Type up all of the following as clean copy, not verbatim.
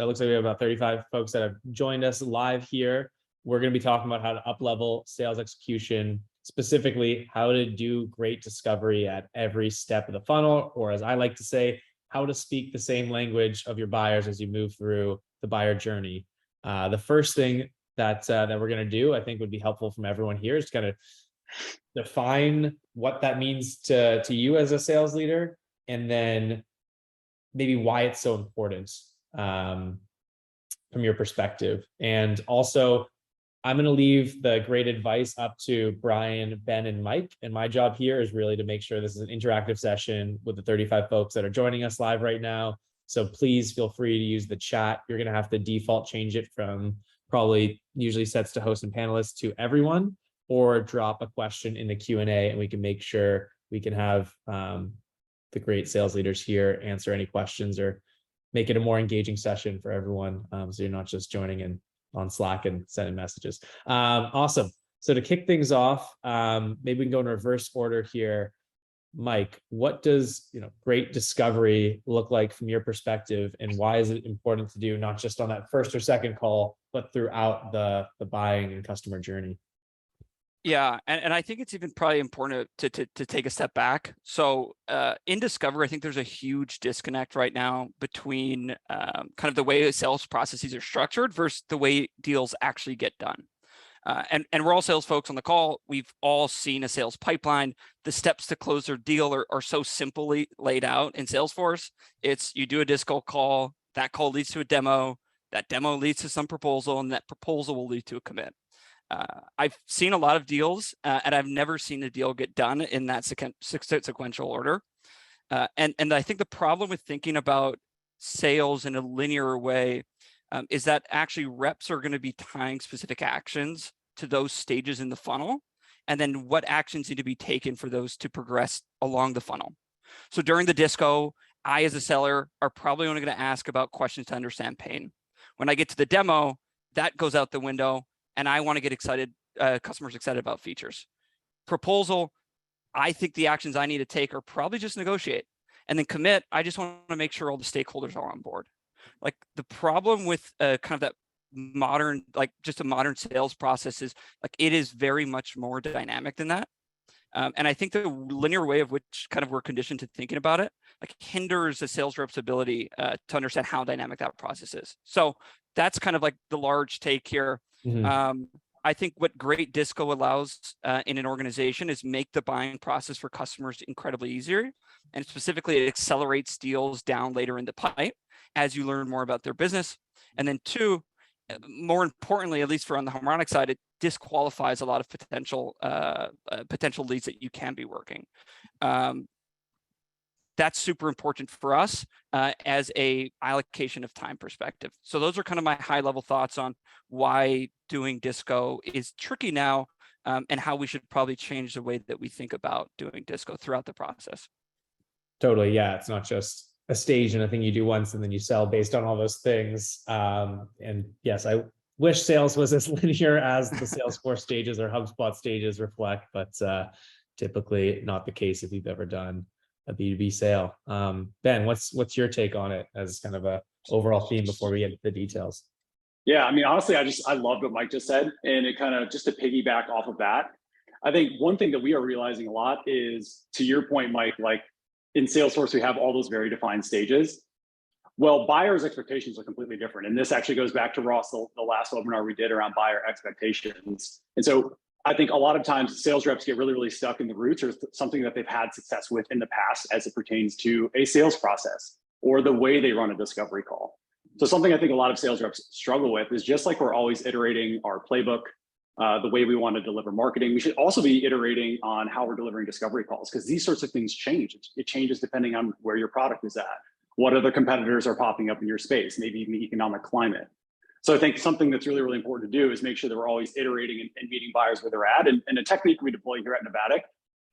It looks like we have about 35 folks that have joined us live here. We're going to be talking about how to up-level sales execution, specifically how to do great discovery at every step of the funnel, or as I like to say, how to speak the same language of your buyers as you move through the buyer journey. The first thing that we're going to do, I think would be helpful from everyone here, is to kind of define what that means to you as a sales leader, and then maybe why it's so important from your perspective. And also, I'm going to leave the great advice up to Bryan, Ben, and Mike. And my job here is really to make sure this is an interactive session with the 35 folks that are joining us live right now. So please feel free to use the chat. You're going to have to default change it from probably usually sets to host and panelists to everyone, or drop a question in the Q&A, and we can make sure we can have the great sales leaders here answer any questions or make it a more engaging session for everyone. So you're not just joining in on Slack and sending messages. Awesome. So to kick things off, maybe we can go in reverse order here. Mike, what does great discovery look like from your perspective, and why is it important to do not just on that first or second call, but throughout the buying and customer journey? Yeah, and I think it's even probably important to take a step back. So in discovery, I think there's a huge disconnect right now between kind of the way sales processes are structured versus the way deals actually get done. And we're all sales folks on the call. We've all seen a sales pipeline. The steps to close their deal are so simply laid out in Salesforce. It's you do a disco call, that call leads to a demo, that demo leads to some proposal, and that proposal will lead to a commit. I've seen a lot of deals, and I've never seen a deal get done in that sequential order. And I think the problem with thinking about sales in a linear way is that actually reps are going to be tying specific actions to those stages in the funnel, and then what actions need to be taken for those to progress along the funnel. So during the disco, I, as a seller, are probably only going to ask about questions to understand pain. When I get to the demo, that goes out the window, and I want to get excited, customers excited about features. Proposal, I think the actions I need to take are probably just negotiate. And then commit, I just want to make sure all the stakeholders are on board. Like the problem with kind of that modern, like just a modern sales process is like it is very much more dynamic than that. And I think the linear way of which kind of we're conditioned to thinking about it, like hinders a sales rep's ability to understand how dynamic that process is. So that's kind of like the large take here. Mm-hmm. I think what great disco allows in an organization is make the buying process for customers incredibly easier. And specifically, it accelerates deals down later in the pipe as you learn more about their business. And then two, more importantly, at least for on the Harmonic side, it disqualifies a lot of potential leads that you can be working. That's super important for us as a allocation of time perspective. So those are kind of my high level thoughts on why doing disco is tricky now, and how we should probably change the way that we think about doing disco throughout the process. Totally. Yeah. It's not just a stage and a thing you do once and then you sell based on all those things. And yes, I wish sales was as linear as the Salesforce stages or HubSpot stages reflect, but typically not the case if you've ever done a B2B sale. Ben, what's your take on it as kind of a overall theme before we get into the details? Yeah, I mean, honestly, I loved what Mike just said, and it kind of just to piggyback off of that, I think one thing that we are realizing a lot is, to your point, Mike, like in Salesforce, we have all those very defined stages. Well, buyers' expectations are completely different. And this actually goes back to Ross, the last webinar we did around buyer expectations. And so I think a lot of times sales reps get really, really stuck in the roots or something that they've had success with in the past as it pertains to a sales process or the way they run a discovery call. So something I think a lot of sales reps struggle with is, just like we're always iterating our playbook, the way we want to deliver marketing, we should also be iterating on how we're delivering discovery calls, because these sorts of things change. It changes depending on where your product is at, what other competitors are popping up in your space, maybe even the economic climate. So I think something that's really, really important to do is make sure that we're always iterating and meeting buyers where they're at. And a technique we deploy here at Navattic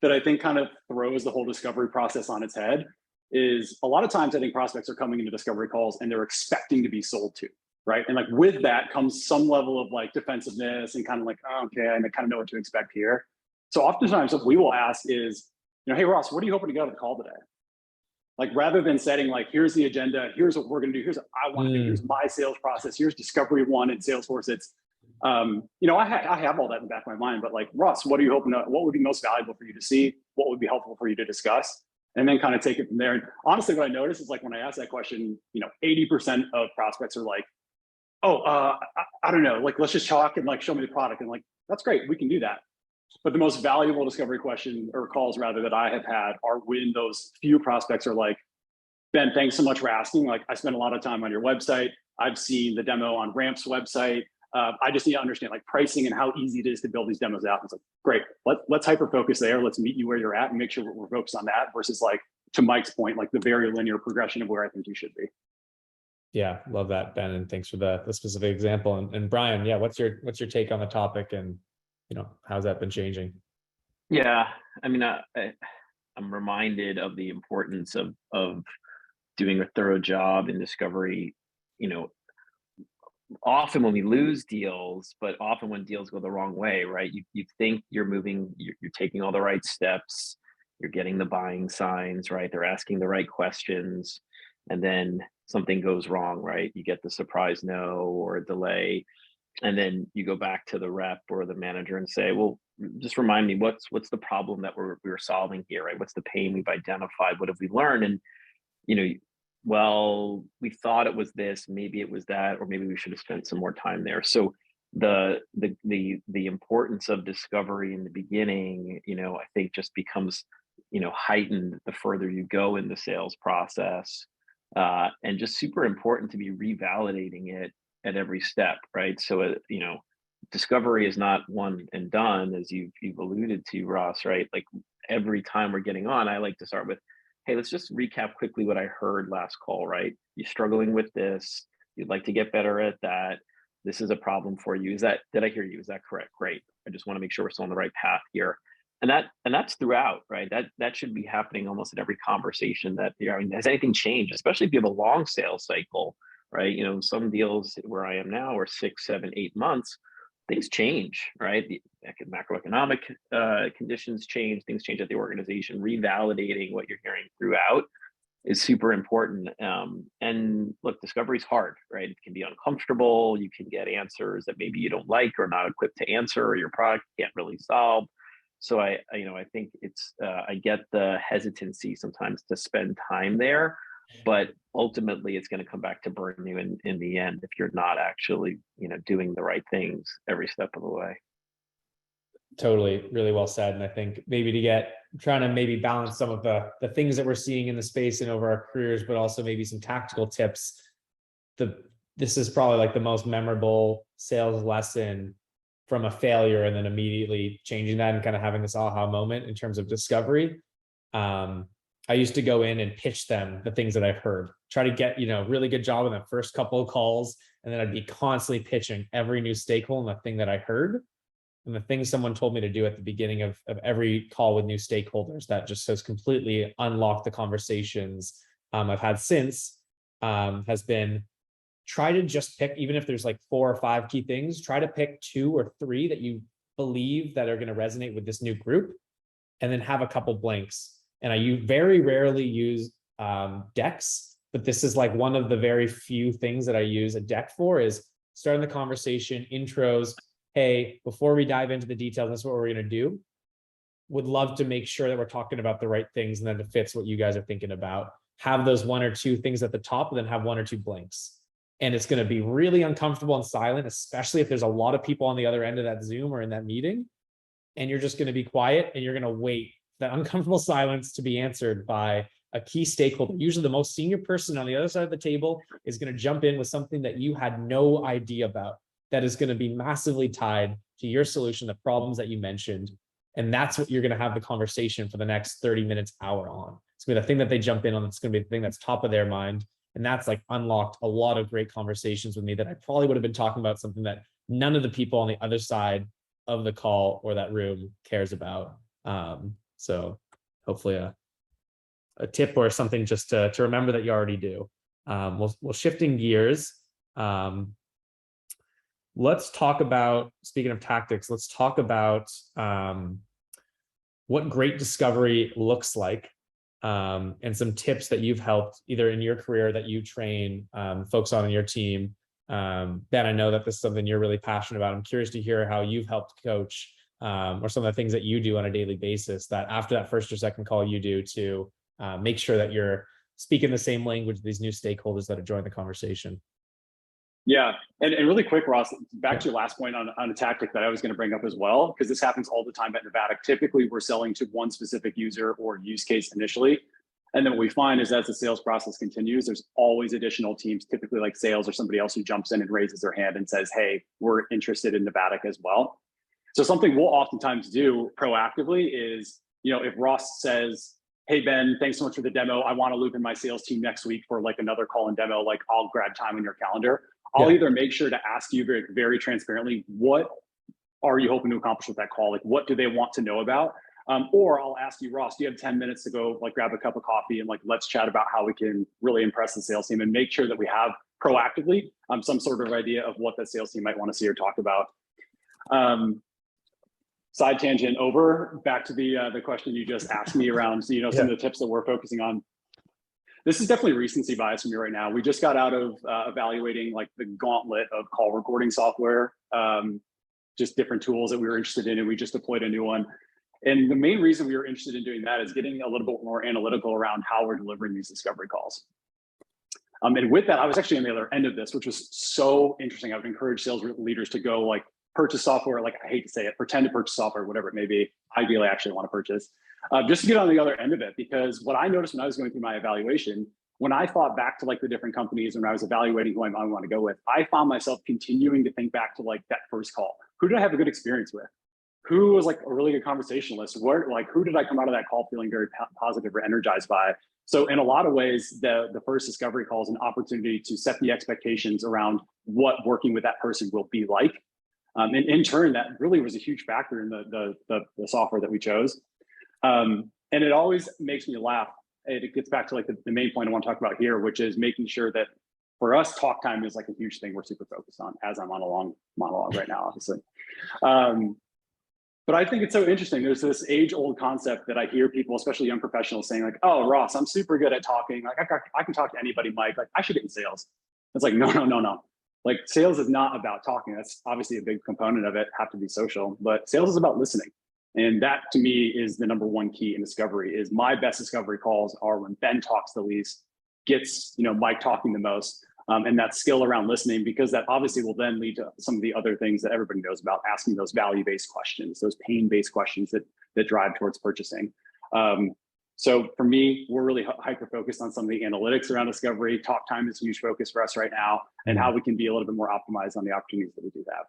that I think kind of throws the whole discovery process on its head is, a lot of times I think prospects are coming into discovery calls and they're expecting to be sold to, right? And like with that comes some level of like defensiveness and kind of like, oh, okay, I kind of know what to expect here. So oftentimes what we will ask is, hey, Ross, what are you hoping to get out of the call today? Like rather than setting like, here's the agenda, here's what we're going to do, here's what I want to do, here's my sales process, here's discovery one in Salesforce. It's, you know, I have all that in the back of my mind, but like, Russ, what are you hoping to, what would be most valuable for you to see? What would be helpful for you to discuss? And then kind of take it from there. And honestly, what I noticed is like, when I ask that question, you know, 80% of prospects are like, oh, I don't know, like, let's just talk and like, show me the product. And like, that's great, we can do that. But the most valuable discovery question or calls rather that I have had are when those few prospects are like, Ben, thanks so much for asking. Like, I spent a lot of time on your website. I've seen the demo on Ramp's website. I just need to understand like pricing and how easy it is to build these demos out. And it's like, great, let's hyper focus there. Let's meet you where you're at and make sure we're focused on that versus like, to Mike's point, like the very linear progression of where I think you should be. Yeah, love that, Ben, and thanks for the specific example. And Bryan, yeah, what's your take on the topic, and you know, how's that been changing? Yeah, I mean, I'm reminded of the importance of doing a thorough job in discovery. You know, often when we lose deals, but often when deals go the wrong way, right? You think you're moving, you're taking all the right steps, you're getting the buying signs, right? They're asking the right questions, and then something goes wrong, right? You get the surprise no or a delay, and then you go back to the rep or the manager and say, well, just remind me, what's the problem that we're solving here, right? What's the pain we've identified? What have we learned? And you know, well, we thought it was this, maybe it was that, or maybe we should have spent some more time there. So the importance of discovery in the beginning, you know, I think just becomes, you know, heightened the further you go in the sales process, and just super important to be revalidating it at every step, right? So, you know, discovery is not one and done, as you've alluded to, Ross, right? Like every time we're getting on, I like to start with, hey, let's just recap quickly what I heard last call, right? You're struggling with this, you'd like to get better at that. This is a problem for you. Did I hear you? Is that correct? Great. I just want to make sure we're still on the right path here. And that's throughout, right? That should be happening almost in every conversation that, you know, I mean, has anything changed? Especially if you have a long sales cycle, right? You know, some deals where I am now are 6, 7, 8 months. Things change, right? The macroeconomic conditions change, things change at the organization. Revalidating what you're hearing throughout is super important. And look, discovery is hard, right? It can be uncomfortable. You can get answers that maybe you don't like or not equipped to answer, or your product can't really solve. So I think it's, I get the hesitancy sometimes to spend time there, but ultimately it's going to come back to burn you in the end if you're not actually, you know, doing the right things every step of the way. Totally, really well said. And I think maybe trying to maybe balance some of the things that we're seeing in the space and over our careers, but also maybe some tactical tips. This is probably like the most memorable sales lesson from a failure, and then immediately changing that and kind of having this aha moment in terms of discovery. I used to go in and pitch them the things that I've heard, try to get, you know, really good job in the first couple of calls. And then I'd be constantly pitching every new stakeholder and the thing that I heard. And the thing someone told me to do at the beginning of every call with new stakeholders that just has completely unlocked the conversations I've had since, has been, try to just pick, even if there's like 4 or 5 key things, try to pick 2 or 3 that you believe that are going to resonate with this new group, and then have a couple blanks. And I very rarely use decks, but this is like one of the very few things that I use a deck for, is starting the conversation, intros. Hey, before we dive into the details, this is what we're going to do. Would love to make sure that we're talking about the right things and that it fits what you guys are thinking about. Have those 1 or 2 things at the top, and then have 1 or 2 blanks. And it's going to be really uncomfortable and silent, especially if there's a lot of people on the other end of that Zoom or in that meeting. And you're just going to be quiet, and you're going to wait that uncomfortable silence to be answered by a key stakeholder. Usually the most senior person on the other side of the table is going to jump in with something that you had no idea about, that is going to be massively tied to your solution, the problems that you mentioned. And that's what you're going to have the conversation for the next 30 minutes, hour on. It's going to be the thing that they jump in on. It's going to be the thing that's top of their mind. And that's like unlocked a lot of great conversations with me that I probably would have been talking about something that none of the people on the other side of the call or that room cares about. So hopefully a tip or something just to remember that you already do. We'll shifting gears. Let's talk about, speaking of tactics, let's talk about what great discovery looks like. and some tips that you've helped either in your career that you train folks on your team. Ben, I know that this is something you're really passionate about. I'm curious to hear how you've helped coach or some of the things that you do on a daily basis that after that first or second call you do to make sure that you're speaking the same language with these new stakeholders that have joined the conversation. Yeah, and really quick, Ross, back to your last point on a tactic that I was going to bring up as well, because this happens all the time at Navattic. Typically, we're selling to one specific user or use case initially. And then what we find is as the sales process continues, there's always additional teams, typically like sales or somebody else who jumps in and raises their hand and says, hey, we're interested in Navattic as well. So something we'll oftentimes do proactively is, if Ross says, hey, Ben, thanks so much for the demo. I want to loop in my sales team next week for like another call and demo, like I'll grab time in your calendar. I'll either make sure to ask you very, very transparently, what are you hoping to accomplish with that call? Like, what do they want to know about? Or I'll ask you, Ross, do you have 10 minutes to go like grab a cup of coffee and like, let's chat about how we can really impress the sales team and make sure that we have proactively some sort of idea of what that sales team might want to see or talk about. Side tangent over, back to the question you just asked me around, some of the tips that we're focusing on. This is definitely recency bias for me right now. We just got out of evaluating like the gauntlet of call recording software, just different tools that we were interested in, and we just deployed a new one. And the main reason we were interested in doing that is getting a little bit more analytical around how we're delivering these discovery calls. And with that, I was actually on the other end of this, which was so interesting. I would encourage sales leaders to go like purchase software, like I hate to say it, pretend to purchase software, whatever it may be. Ideally, I actually want to purchase. Just to get on the other end of it, because what I noticed when I was going through my evaluation, when I thought back to like the different companies and when I was evaluating who I want to go with, I found myself continuing to think back to like that first call. Who did I have a good experience with? Who was like a really good conversationalist? Who did I come out of that call feeling very positive or energized by? So in a lot of ways, the first discovery call is an opportunity to set the expectations around what working with that person will be like. And in turn, that really was a huge factor in the software that we chose. And it always makes me laugh. It gets back to like the main point I want to talk about here, which is making sure that for us, talk time is like a huge thing we're super focused on, as I'm on a long monologue right now, obviously. But I think it's so interesting. There's this age-old concept that I hear people, especially young professionals, saying like, oh, Ross, I'm super good at talking. Like I can talk to anybody, Mike. Like I should get in sales. It's like, no. Like sales is not about talking. That's obviously a big component of it, have to be social, but sales is about listening. And that to me is the number one key in discovery. Is my best discovery calls are when Ben talks the least, gets Mike talking the most, and that skill around listening, because that obviously will then lead to some of the other things that everybody knows about, asking those value-based questions, those pain-based questions that drive towards purchasing. So for me, we're really hyper-focused on some of the analytics around discovery. Talk time is a huge focus for us right now, and how we can be a little bit more optimized on the opportunities that we do have.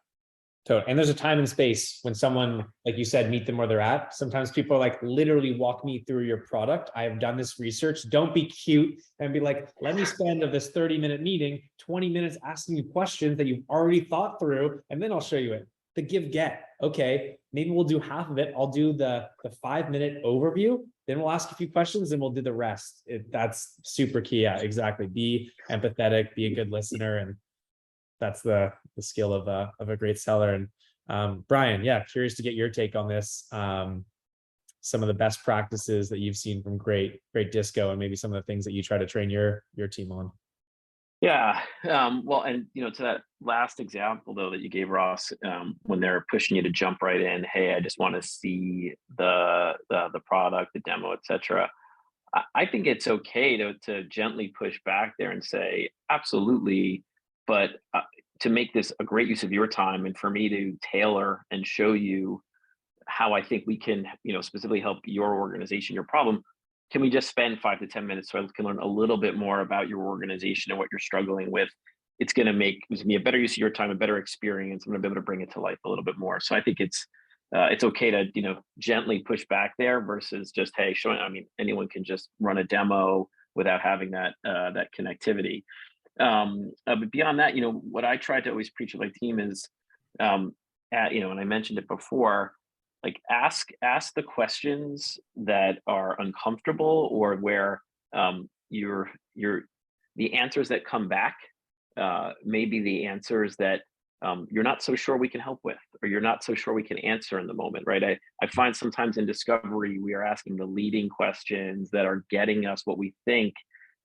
And there's a time and space when someone, like you said, meet them where they're at. Sometimes people are like, literally walk me through your product. I have done this research. Don't be cute and be like, let me spend of this 30-minute meeting, 20 minutes asking you questions that you've already thought through, and then I'll show you it. The give get. Okay, maybe we'll do half of it. I'll do the 5-minute overview. Then we'll ask a few questions and we'll do the rest. That's super key. Yeah, exactly. Be empathetic, be a good listener. And that's the skill of a great seller. And Bryan, yeah, curious to get your take on this. Some of the best practices that you've seen from great disco, and maybe some of the things that you try to train your team on. Yeah, well, and to that last example though that you gave, Ross, when they're pushing you to jump right in, hey, I just want to see the product, the demo, etc. I think it's okay to gently push back there and say, absolutely. But to make this a great use of your time, and for me to tailor and show you how I think we can, specifically help your organization, your problem, can we just spend 5 to 10 minutes so I can learn a little bit more about your organization and what you're struggling with? It's going to make me a better use of your time, a better experience. I'm going to be able to bring it to life a little bit more. So I think it's okay to gently push back there versus just, hey, showing. I mean, anyone can just run a demo without having that connectivity. But beyond that, what I try to always preach with my team is, and I mentioned it before, like ask the questions that are uncomfortable, or where the answers that come back maybe the answers that you're not so sure we can help with, or you're not so sure we can answer in the moment, right? I find sometimes in discovery, we are asking the leading questions that are getting us what we think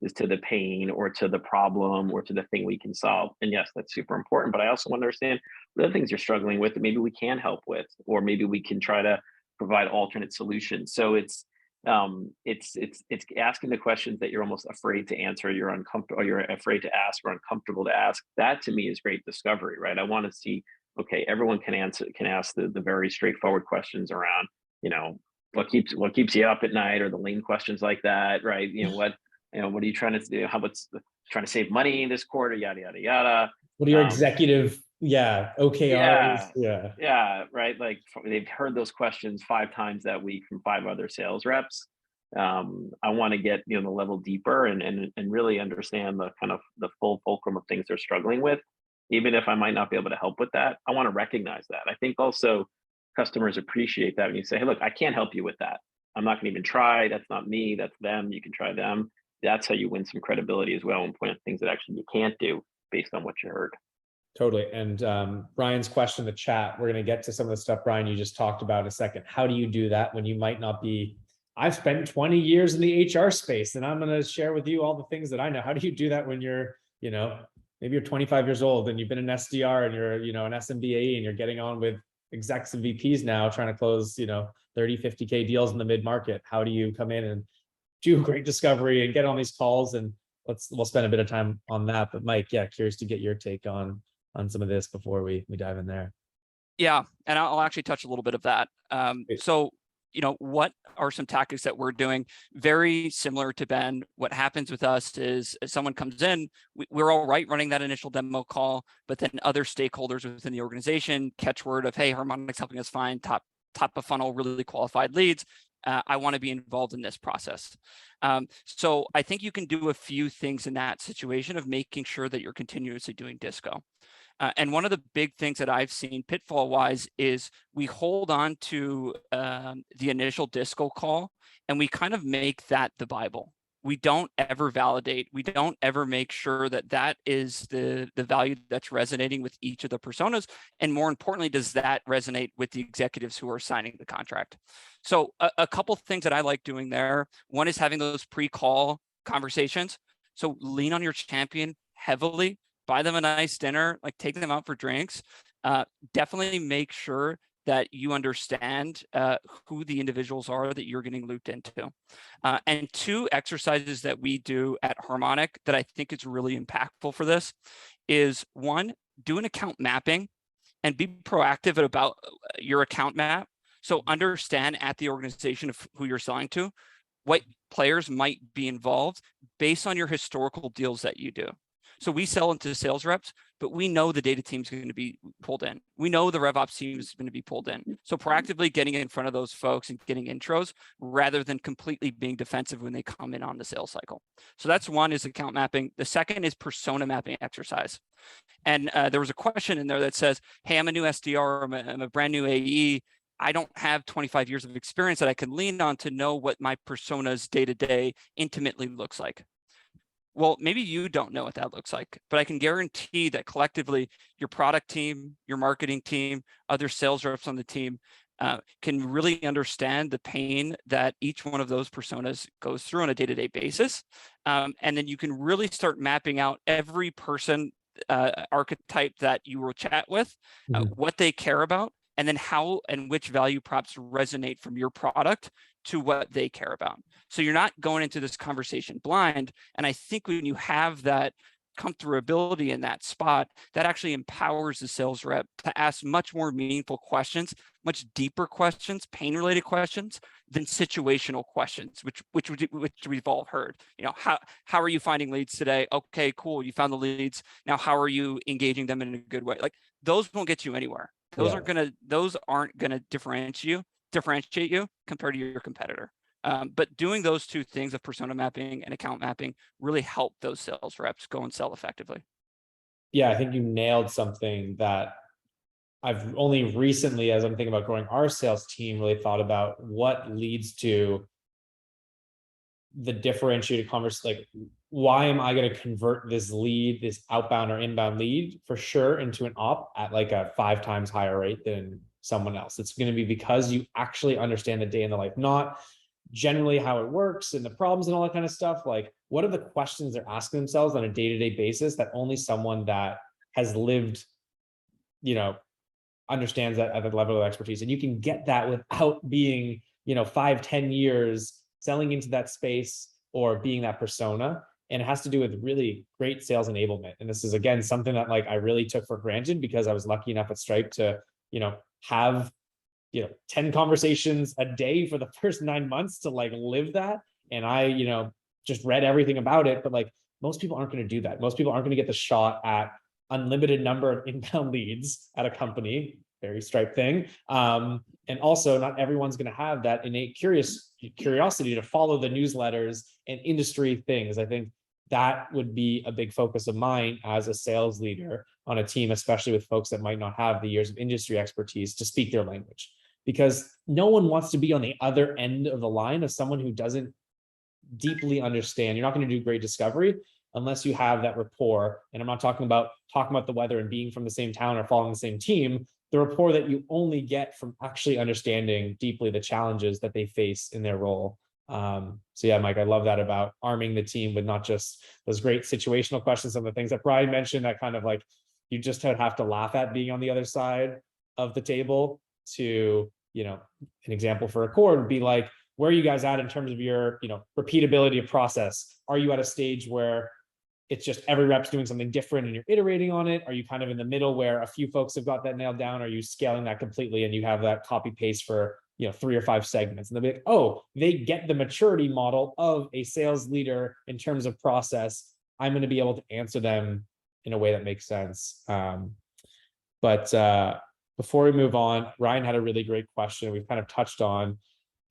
is to the pain or to the problem or to the thing we can solve. And yes, that's super important. But I also want to understand the other things you're struggling with that maybe we can help with, or maybe we can try to provide alternate solutions. So it's asking the questions that you're almost afraid to answer, you're uncomfortable, or you're afraid to ask, or uncomfortable to ask. That to me is great discovery, right? I want to see, okay, everyone can ask the very straightforward questions around, what keeps you up at night, or the lean questions like that, right? What are you trying to do? How about trying to save money this quarter? Yada yada yada. What are your executive OKRs? Yeah, right. Like they've heard those questions 5 times that week from 5 other sales reps. I want to get the level deeper and really understand the kind of the full fulcrum of things they're struggling with. Even if I might not be able to help with that, I want to recognize that. I think also customers appreciate that when you say, hey, look, I can't help you with that. I'm not going to even try. That's not me. That's them. You can try them. That's how you win some credibility as well, and point out things that actually you can't do based on what you heard. Totally. And Brian's question in the chat, we're going to get to some of the stuff, Brian, you just talked about in a second. How do you do that when you might not be, I've spent 20 years in the HR space and I'm going to share with you all the things that I know. How do you do that when you're, maybe you're 25 years old and you've been an SDR and you're, an SMBAE and you're getting on with execs and VPs now trying to close, 30, 50K deals in the mid-market. How do you come in and do great discovery and get on these calls? And we'll spend a bit of time on that. But Mike, curious to get your take on some of this before we dive in there. Yeah, and I'll actually touch a little bit of that. So, what are some tactics that we're doing? Very similar to Ben. What happens with us is if someone comes in, we're all right running that initial demo call, but then other stakeholders within the organization catch word of, hey, Harmonic's helping us find top of funnel, really qualified leads. I want to be involved in this process. So I think you can do a few things in that situation of making sure that you're continuously doing disco. And one of the big things that I've seen pitfall wise is we hold on to the initial disco call and we kind of make that the Bible. We don't ever validate. We don't ever make sure that that is the value that's resonating with each of the personas. And more importantly, does that resonate with the executives who are signing the contract? So a couple things that I like doing there. One is having those pre-call conversations. So lean on your champion heavily, buy them a nice dinner, like take them out for drinks. Definitely make sure that you understand who the individuals are that you're getting looped into. And 2 exercises that we do at Harmonic that I think is really impactful for this is 1, do an account mapping and be proactive about your account map. So understand at the organization of who you're selling to, what players might be involved based on your historical deals that you do. So we sell into sales reps, but we know the data team is going to be pulled in. We know the RevOps team is going to be pulled in. So proactively getting in front of those folks and getting intros rather than completely being defensive when they come in on the sales cycle. So that's 1 is account mapping. The second is persona mapping exercise. And there was a question in there that says, hey, I'm a new SDR, I'm a brand new AE. I don't have 25 years of experience that I can lean on to know what my persona's day-to-day intimately looks like. Well, maybe you don't know what that looks like, but I can guarantee that collectively your product team, your marketing team, other sales reps on the team can really understand the pain that each one of those personas goes through on a day-to-day basis. And then you can really start mapping out every person archetype that you will chat with, what they care about, and then how and which value props resonate from your product to what they care about. So you're not going into this conversation blind. And I think when you have that comfortability in that spot, that actually empowers the sales rep to ask much more meaningful questions, much deeper questions, pain-related questions than situational questions, which we've all heard. How are you finding leads today? Okay, cool. You found the leads. Now, how are you engaging them in a good way? Like those won't get you anywhere. Those aren't gonna differentiate you compared to your competitor. But doing those 2 things of persona mapping and account mapping really help those sales reps go and sell effectively. Yeah, I think you nailed something that I've only recently, as I'm thinking about growing our sales team, really thought about what leads to the differentiated conversation. Like why am I going to convert this lead, this outbound or inbound lead for sure into an op at like a 5 times higher rate than someone else? It's going to be because you actually understand the day in the life, not generally how it works and the problems and all that kind of stuff. Like, what are the questions they're asking themselves on a day-to-day basis that only someone that has lived, understands that at the level of expertise. And you can get that without being, 5-10 years selling into that space or being that persona. And it has to do with really great sales enablement. And this is, again, something that like I really took for granted because I was lucky enough at Stripe to, have 10 conversations a day for the first 9 months to like live that. And I, just read everything about it, but like most people aren't going to do that. Most people aren't going to get the shot at unlimited number of inbound leads at a company, very Stripe thing. And also not everyone's going to have that innate curiosity to follow the newsletters and industry things. I think that would be a big focus of mine as a sales leader on a team, especially with folks that might not have the years of industry expertise to speak their language, because no one wants to be on the other end of the line of someone who doesn't deeply understand. You're not going to do great discovery unless you have that rapport. And I'm not talking about the weather and being from the same town or following the same team, the rapport that you only get from actually understanding deeply the challenges that they face in their role. So yeah, Mike, I love that about arming the team with not just those great situational questions, some of the things that Bryan mentioned that kind of like you just have to laugh at being on the other side of the table. To, an example for a core would be like, where are you guys at in terms of your, repeatability of process? Are you at a stage where it's just every rep's doing something different and you're iterating on it? Are you kind of in the middle where a few folks have got that nailed down? Are you scaling that completely and you have that copy paste for, 3 or 5 segments? And they'll be like, oh, they get the maturity model of a sales leader in terms of process. I'm going to be able to answer them in a way that makes sense. But before we move on, Ryan had a really great question we've kind of touched on.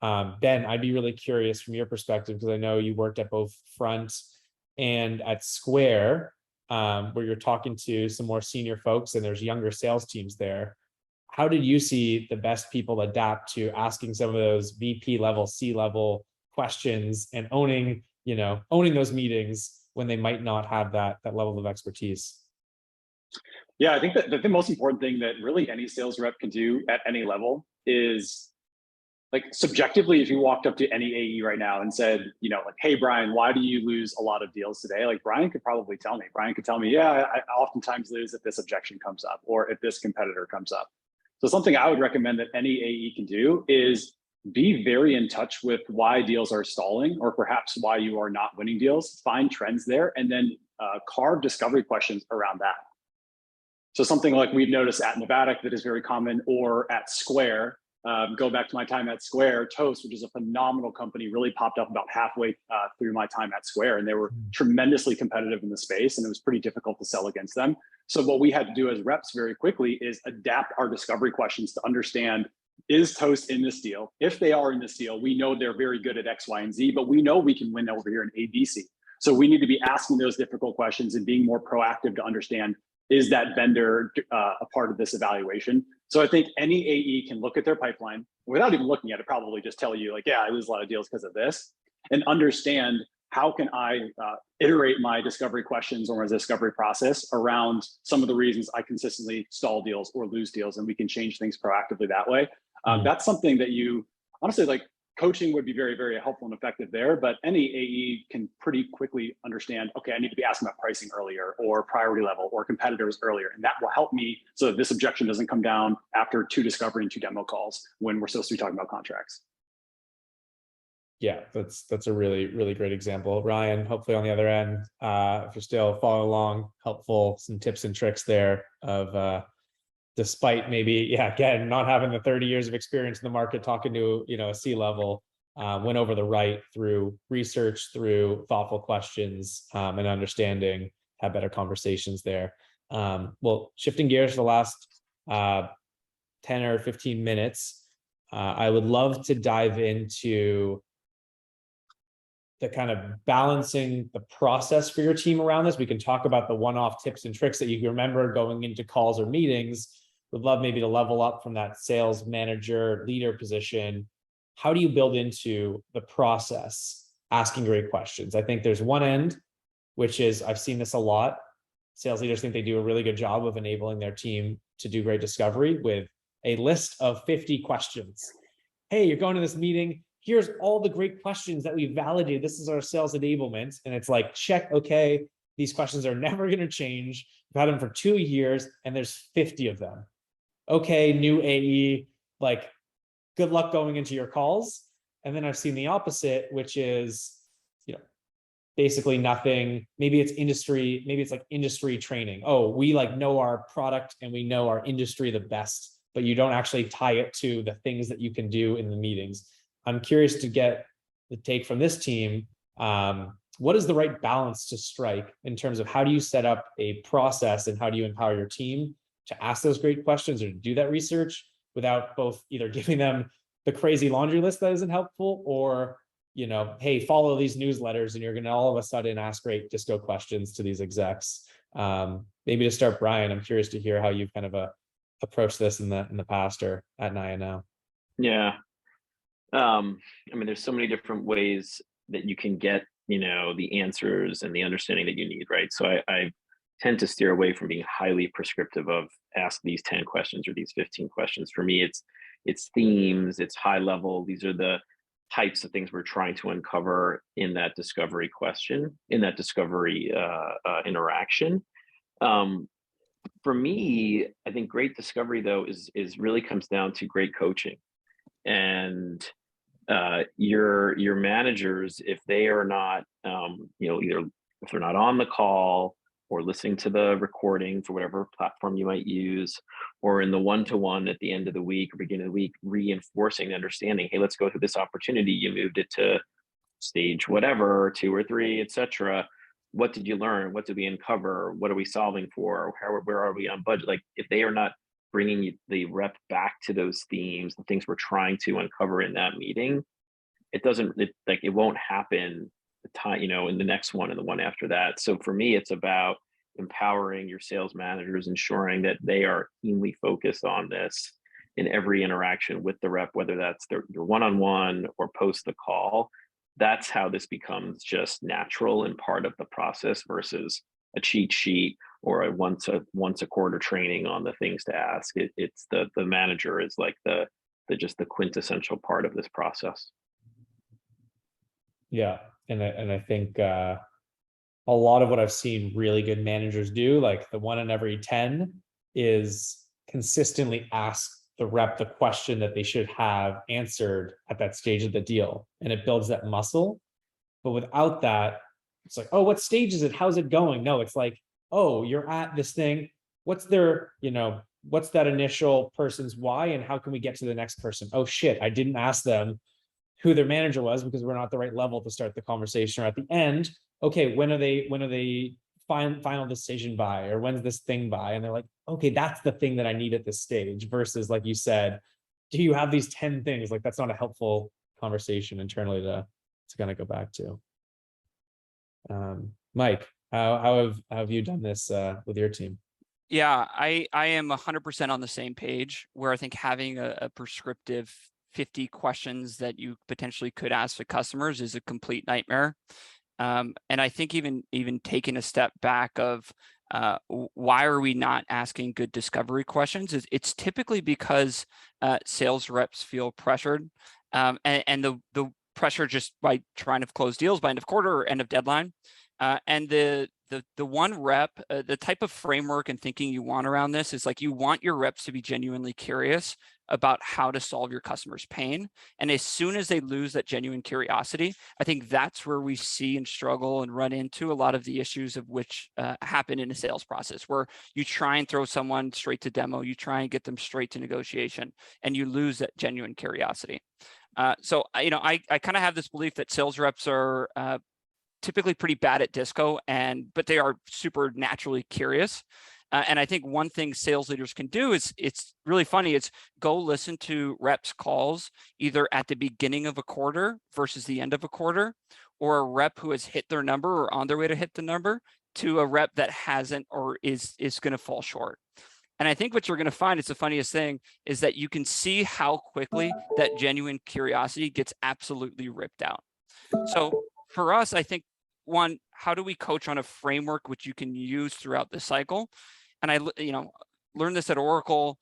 Ben, I'd be really curious from your perspective, because I know you worked at both Front and at Square, where you're talking to some more senior folks and there's younger sales teams there. How did you see the best people adapt to asking some of those VP level, C level questions and owning those meetings when they might not have that level of expertise? Yeah, I think that the most important thing that really any sales rep can do at any level is, like, subjectively, if you walked up to any AE right now and said, like, hey, Bryan, why do you lose a lot of deals today? Like, Bryan could probably tell me. Bryan could tell me, yeah, I oftentimes lose if this objection comes up or if this competitor comes up. So something I would recommend that any AE can do is be very in touch with why deals are stalling or perhaps why you are not winning deals. Find trends there and then carve discovery questions around that. So something like we've noticed at Navattic that is very common, or at Square, go back to my time at Square, Toast, which is a phenomenal company, really popped up about halfway through my time at Square, and they were tremendously competitive in the space, and it was pretty difficult to sell against them. So what we had to do as reps very quickly is adapt our discovery questions to understand, is Toast in this deal? If they are in this deal, we know they're very good at X, Y, and Z, but we know we can win over here in A, B, C. So we need to be asking those difficult questions and being more proactive to understand, is that vendor a part of this evaluation? So I think any AE can look at their pipeline without even looking at it, probably just tell you like, yeah, I lose a lot of deals because of this, and understand how can I iterate my discovery questions or my discovery process around some of the reasons I consistently stall deals or lose deals, and we can change things proactively that way. That's something that you honestly, like, coaching would be very, very helpful and effective there, but any AE can pretty quickly understand, okay, I need to be asking about pricing earlier or priority level or competitors earlier. And that will help me so that this objection doesn't come down after 2 discovery and 2 demo calls when we're supposed to be talking about contracts. Yeah, that's a really, really great example. Ryan, hopefully on the other end, if you're still following along, helpful, some tips and tricks there of, despite maybe, again, not having the 30 years of experience in the market, talking to, a C-level, went over the right through research, through thoughtful questions, and understanding, have better conversations there. Well, shifting gears for the last 10 or 15 minutes, I would love to dive into the kind of balancing the process for your team around this. We can talk about the one-off tips and tricks that you remember going into calls or meetings. Would love maybe to level up from that sales manager leader position. How do you build into the process asking great questions? I think there's one end which is, I've seen this a lot. Sales leaders think they do a really good job of enabling their team to do great discovery with a list of 50 questions. Hey, you're going to this meeting. Here's all the great questions that we validated. This is our sales enablement. And it's like, check, okay, these questions are never going to change. You've had them for 2 years and there's 50 of them. Okay, new AE, like, good luck going into your calls. And then I've seen the opposite, which is, basically nothing. Maybe it's industry, maybe it's like industry training. Oh, we like know our product and we know our industry the best, but you don't actually tie it to the things that you can do in the meetings. I'm curious to get the take from this team. What is the right balance to strike in terms of how do you set up a process and how do you empower your team to ask those great questions or to do that research without both either giving them the crazy laundry list that isn't helpful or, hey, follow these newsletters and you're going to all of a sudden ask great disco questions to these execs. Maybe to start, Bryan, I'm curious to hear how you've kind of approached this in the past or at Nayya now. Yeah. I mean, there's so many different ways that you can get, the answers and the understanding that you need, right? So I tend to steer away from being highly prescriptive of ask these 10 questions or these 15 questions. For me, it's themes, it's high level. These are the types of things we're trying to uncover in that discovery question, in that discovery interaction. For me, I think great discovery though is really comes down to great coaching, and your managers, if they are not, either if they're not on the call or listening to the recording for whatever platform you might use, or in the one-to-one at the end of the week or beginning of the week, reinforcing the understanding, hey, let's go through this opportunity. You moved it to stage whatever, 2 or 3, etc. What did you learn? What did we uncover? What are we solving for? Where are we on budget? Like, if they are not bringing the rep back to those themes, the things we're trying to uncover in that meeting, it won't happen the time, in the next one and the one after that. So for me, it's about empowering your sales managers, ensuring that they are keenly focused on this in every interaction with the rep, whether that's their one-on-one or post the call. That's how this becomes just natural and part of the process versus a cheat sheet or a once a quarter training on the things to ask. It's the manager is like the quintessential part of this process. Yeah, and I think a lot of what I've seen really good managers do, like the 1 in every 10, is consistently ask the rep the question that they should have answered at that stage of the deal, and it builds that muscle. But without that, it's like, oh, what stage is it? How's it going? No, it's like, oh, you're at this thing. What's their, what's that initial person's why, and how can we get to the next person? Oh shit, I didn't ask them who their manager was because we're not at the right level to start the conversation. Or at the end, okay, when are they final decision by, or when's this thing by? And they're like, okay, that's the thing that I need at this stage, versus like you said, do you have these 10 things? Like, that's not a helpful conversation internally to kind of go back to. Mike, how have you done this with your team? Yeah, I am 100% on the same page, where I think having a prescriptive 50 questions that you potentially could ask the customers is a complete nightmare. And I think even taking a step back of why are we not asking good discovery questions? It's typically because sales reps feel pressured, and the pressure just by trying to close deals by end of quarter or end of deadline. And the one rep, the type of framework and thinking you want around this is like, you want your reps to be genuinely curious about how to solve your customer's pain. And as soon as they lose that genuine curiosity, I think that's where we see and struggle and run into a lot of the issues of which happen in a sales process, where you try and throw someone straight to demo, you try and get them straight to negotiation, and you lose that genuine curiosity. So I kind of have this belief that sales reps are typically pretty bad at disco, but they are super naturally curious. And I think one thing sales leaders can do is, it's really funny, it's go listen to reps calls either at the beginning of a quarter versus the end of a quarter, or a rep who has hit their number or on their way to hit the number to a rep that hasn't or is going to fall short. And I think what you're going to find, it's the funniest thing, is that you can see how quickly that genuine curiosity gets absolutely ripped out. So for us, I think one, how do we coach on a framework which you can use throughout the cycle? And I, learned this at Oracle,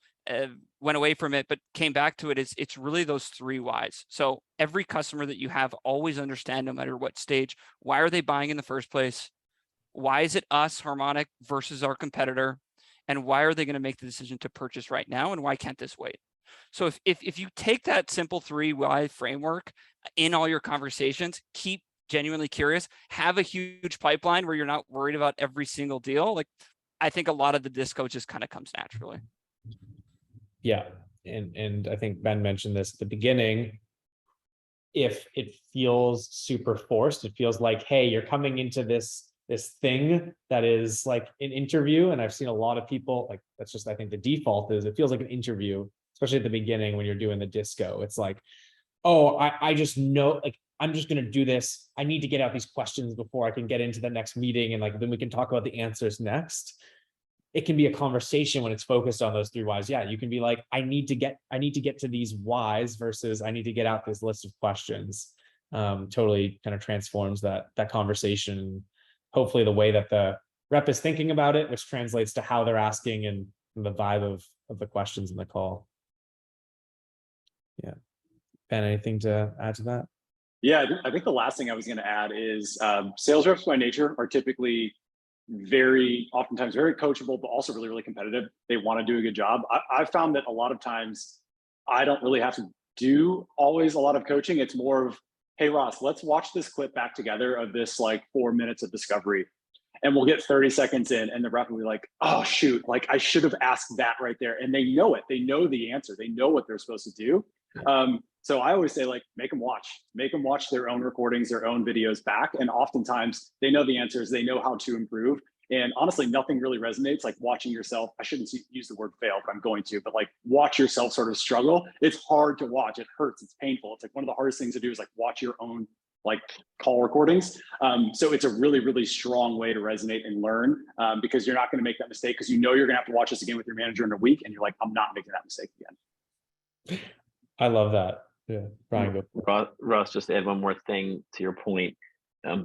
went away from it, but came back to it. It's really those 3 whys. So every customer that you have, always understand, no matter what stage, why are they buying in the first place? Why is it us, Harmonic, versus our competitor? And why are they going to make the decision to purchase right now? And why can't this wait? So if you take that simple 3 why framework in all your conversations, keep genuinely curious, have a huge pipeline where you're not worried about every single deal. Like, I think a lot of the disco just kind of comes naturally. Yeah. And I think Ben mentioned this at the beginning. If it feels super forced, it feels like, hey, you're coming into this thing that is like an interview. And I've seen a lot of people, like, that's just, I think the default is it feels like an interview, especially at the beginning when you're doing the disco. It's like, oh, I just know, like, I'm just going to do this. I need to get out these questions before I can get into the next meeting. And like, then we can talk about the answers next. It can be a conversation when it's focused on those 3 whys. Yeah, you can be like, I need to get to these whys versus I need to get out this list of questions. Totally kind of transforms that conversation. Hopefully the way that the rep is thinking about it, which translates to how they're asking and the vibe of the questions in the call. Yeah. Ben, anything to add to that? Yeah, I think the last thing I was going to add is sales reps by nature are typically oftentimes very coachable, but also really, really competitive. They want to do a good job. I've found that a lot of times I don't really have to do always a lot of coaching. It's more of, hey, Ross, let's watch this clip back together of this like 4 minutes of discovery. And we'll get 30 seconds in and the rep will be like, oh, shoot, like I should have asked that right there. And they know it. They know the answer. They know what they're supposed to do. So I always say, like, make them watch their own recordings, their own videos back. And oftentimes they know the answers. They know how to improve. And honestly, nothing really resonates like watching yourself. I shouldn't use the word fail, but I'm going to, but like watch yourself sort of struggle. It's hard to watch. It hurts. It's painful. It's like one of the hardest things to do is like watch your own like call recordings. So it's a really, really strong way to resonate and learn because you're not going to make that mistake because you know you're going to have to watch this again with your manager in a week. And you're like, I'm not making that mistake again. I love that. Yeah. Bryan, go. Ross, just to add one more thing to your point.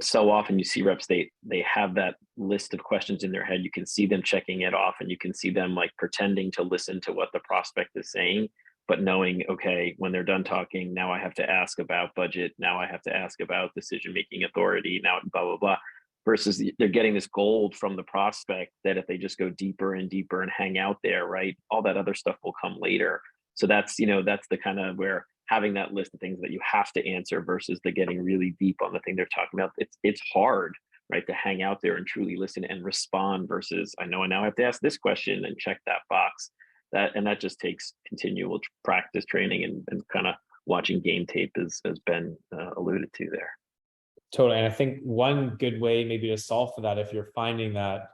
So often you see reps, they have that list of questions in their head. You can see them checking it off and you can see them like pretending to listen to what the prospect is saying, but knowing, okay, when they're done talking, now I have to ask about budget. Now I have to ask about decision-making authority, now blah, blah, blah, versus they're getting this gold from the prospect that if they just go deeper and deeper and hang out there, right, all that other stuff will come later. So that's the kind of where having that list of things that you have to answer versus the getting really deep on the thing they're talking about. It's hard, right, to hang out there and truly listen and respond versus I know I now have to ask this question and check that box. That just takes continual practice, training, and kind of watching game tape as Ben alluded to there. Totally. And I think one good way maybe to solve for that, if you're finding that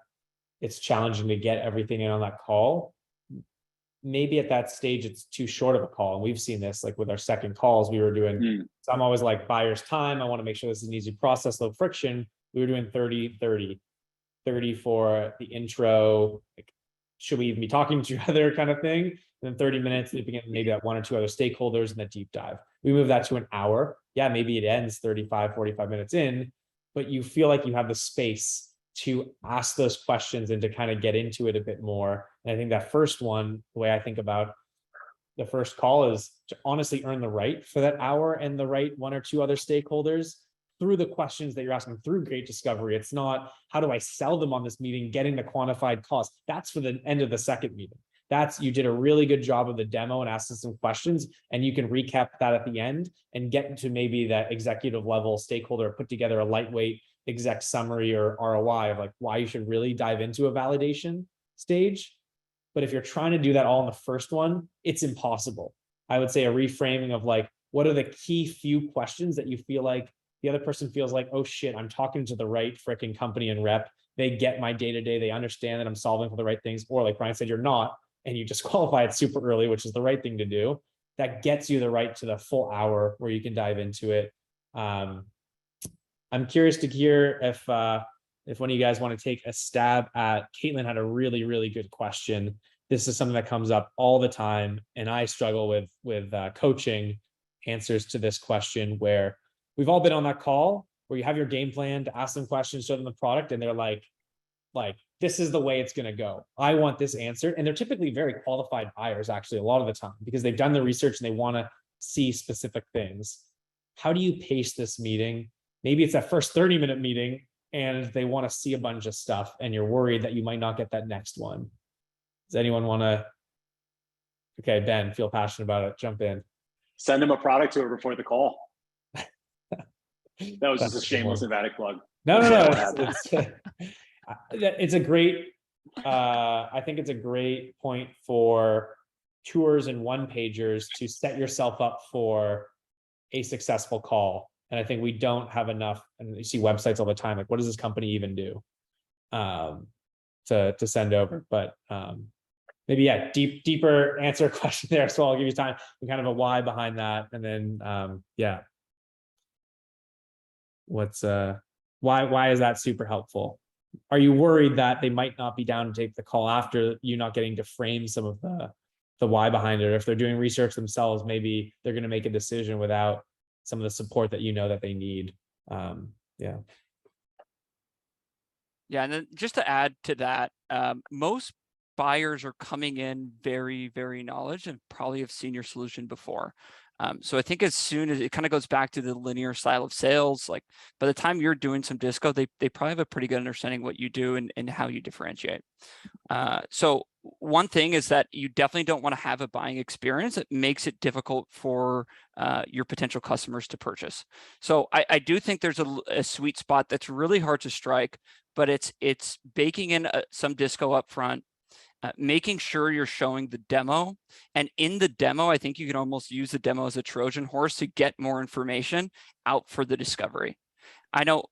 it's challenging to get everything in on that call, maybe at that stage it's too short of a call. And we've seen this like with our second calls we were doing. So I'm always like buyer's time. I want to make sure this is an easy process, low friction. We were doing 30 for the intro. Like, should we even be talking to each other kind of thing? And then 30 minutes, maybe that 1 or 2 other stakeholders and the deep dive. We move that to an hour. Yeah, maybe it ends 35, 45 minutes in, but you feel like you have the space to ask those questions and to kind of get into it a bit more. And I think that first one, the way I think about the first call is to honestly earn the right for that hour and the right 1 or 2 other stakeholders through the questions that you're asking through great discovery. It's not, how do I sell them on this meeting, getting the quantified cost. That's for the end of the second meeting. You did a really good job of the demo and asking some questions, and you can recap that at the end and get into maybe that executive level stakeholder, put together a lightweight exec summary or ROI of like why you should really dive into a validation stage. But if you're trying to do that all in the first one, it's impossible. I would say a reframing of like, what are the key few questions that you feel like the other person feels like, oh shit, I'm talking to the right freaking company and rep. They get my day-to-day. They understand that I'm solving for the right things. Or like Bryan said, you're not, and you disqualify it super early, which is the right thing to do. That gets you the right to the full hour where you can dive into it. I'm curious to hear if one of you guys want to take a stab at, Caitlin had a really, really good question. This is something that comes up all the time. And I struggle with coaching answers to this question where we've all been on that call where where you have your game plan to ask them questions, show them the product, and they're like, this is the way it's going to go. I want this answered. And they're typically very qualified buyers, actually, a lot of the time, because they've done the research and they want to see specific things. How do you pace this meeting? Maybe it's that first 30-minute meeting and they want to see a bunch of stuff and you're worried that you might not get that next one. Does anyone want to? Okay, Ben, feel passionate about it. Jump in. Send them a product tour before the call. That was just a shameless Navattic plug. No. It's a great, I think it's a great point for tours and one-pagers to set yourself up for a successful call. And I think we don't have enough, and you see websites all the time, like, what does this company even do to send over? But maybe, yeah, deeper answer question there. So I'll give you time and kind of a why behind that. And then, yeah. Why is that super helpful? Are you worried that they might not be down to take the call after you not getting to frame some of the why behind it? Or if they're doing research themselves, maybe they're going to make a decision without some of the support that you know that they need. Yeah. Yeah, and then just to add to that, most buyers are coming in very, very knowledgeable and probably have seen your solution before. So I think as soon as it kind of goes back to the linear style of sales, like by the time you're doing some disco, they probably have a pretty good understanding what you do and how you differentiate. So one thing is that you definitely don't want to have a buying experience that makes it difficult for your potential customers to purchase. So I do think there's a sweet spot that's really hard to strike, but it's baking in some disco up front, making sure you're showing the demo. And in the demo, I think you can almost use the demo as a Trojan horse to get more information out for the discovery. I know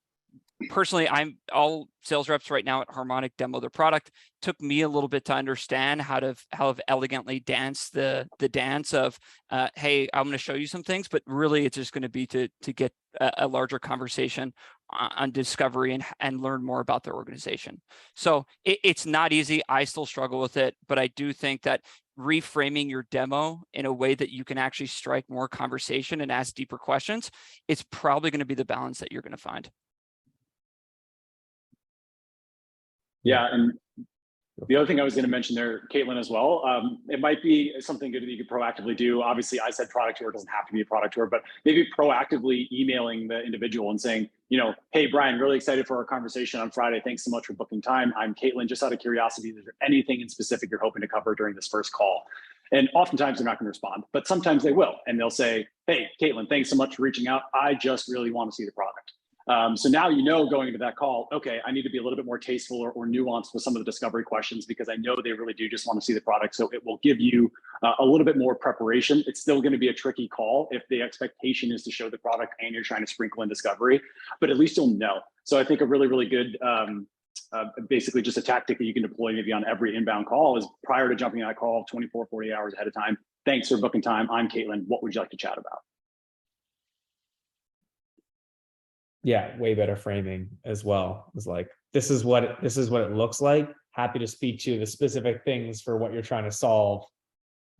personally, I'm all sales reps right now at Harmonic demo their product. Took me a little bit to understand how to elegantly dance the dance of, hey, I'm going to show you some things, but really it's just going to be to get a larger conversation on discovery and learn more about their organization. So it's not easy. I still struggle with it, but I do think that reframing your demo in a way that you can actually strike more conversation and ask deeper questions, it's probably going to be the balance that you're going to find. Yeah, and the other thing I was going to mention there, Caitlin, as well, it might be something good that you could proactively do. Obviously, I said product tour, doesn't have to be a product tour, but maybe proactively emailing the individual and saying, you know, hey, Bryan, really excited for our conversation on Friday. Thanks so much for booking time. I'm Caitlin. Just out of curiosity, is there anything in specific you're hoping to cover during this first call? And oftentimes they're not going to respond, but sometimes they will. And they'll say, hey, Caitlin, thanks so much for reaching out. I just really want to see the product. So now, you know, going into that call, okay, I need to be a little bit more tasteful or nuanced with some of the discovery questions, because I know they really do just want to see the product. So it will give you a little bit more preparation. It's still going to be a tricky call if the expectation is to show the product and you're trying to sprinkle in discovery, but at least you'll know. So I think a really, really good, basically just a tactic that you can deploy maybe on every inbound call is, prior to jumping on that call 24, 48 hours ahead of time, thanks for booking time. I'm Caitlin. What would you like to chat about? Yeah, way better framing as well. It's like, this is what it looks like. Happy to speak to the specific things for what you're trying to solve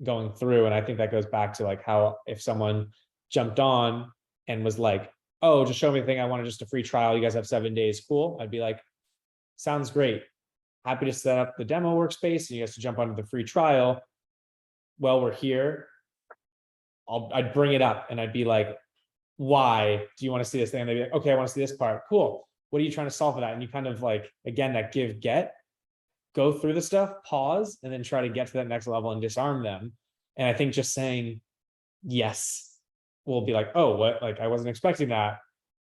going through. And I think that goes back to like how if someone jumped on and was like, oh, just show me the thing, I want just a free trial, you guys have 7 days, cool. I'd be like, sounds great. Happy to set up the demo workspace and you guys to jump onto the free trial. Well, we're here. I'd bring it up and I'd be like, why do you want to see this thing? And they'd be like, okay, I want to see this part. Cool. What are you trying to solve for that? And you kind of like, again, that give, get, go through the stuff, pause, and then try to get to that next level and disarm them. And I think just saying yes will be like, oh, what? Like, I wasn't expecting that,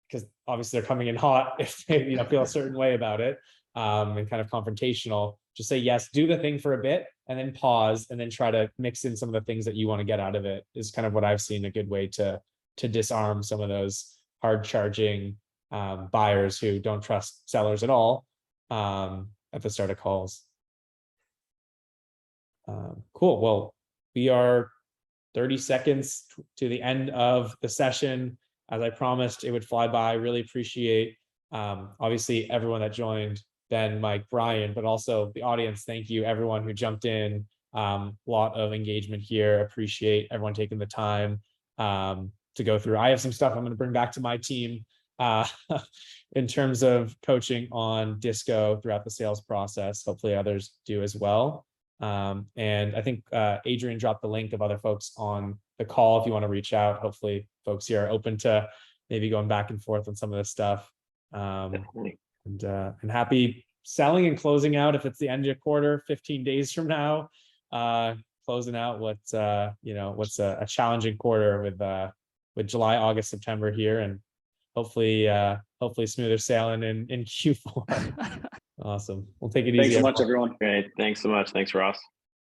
because obviously they're coming in hot if they, you know, feel a certain way about it, and kind of confrontational. Just say yes, do the thing for a bit, and then pause, and then try to mix in some of the things that you want to get out of it, is kind of what I've seen a good way to disarm some of those hard charging buyers who don't trust sellers at all at the start of calls. Cool. Well, we are 30 seconds to the end of the session. As I promised, it would fly by. Really appreciate obviously everyone that joined, Ben, Mike, Bryan, but also the audience. Thank you everyone who jumped in. Lot of engagement here. Appreciate everyone taking the time to go through. I have some stuff I'm going to bring back to my team in terms of coaching on disco throughout the sales process. Hopefully others do as well. And I think Adrian dropped the link of other folks on the call if you want to reach out. Hopefully folks here are open to maybe going back and forth on some of this stuff. Definitely. And happy selling and closing out if it's the end of your quarter, 15 days from now, closing out what's what's a challenging quarter with July, August, September here, and hopefully smoother sailing in Q4. Awesome. We'll take it easy. Thanks so much, everyone. Great. Thanks so much. Thanks, Ross.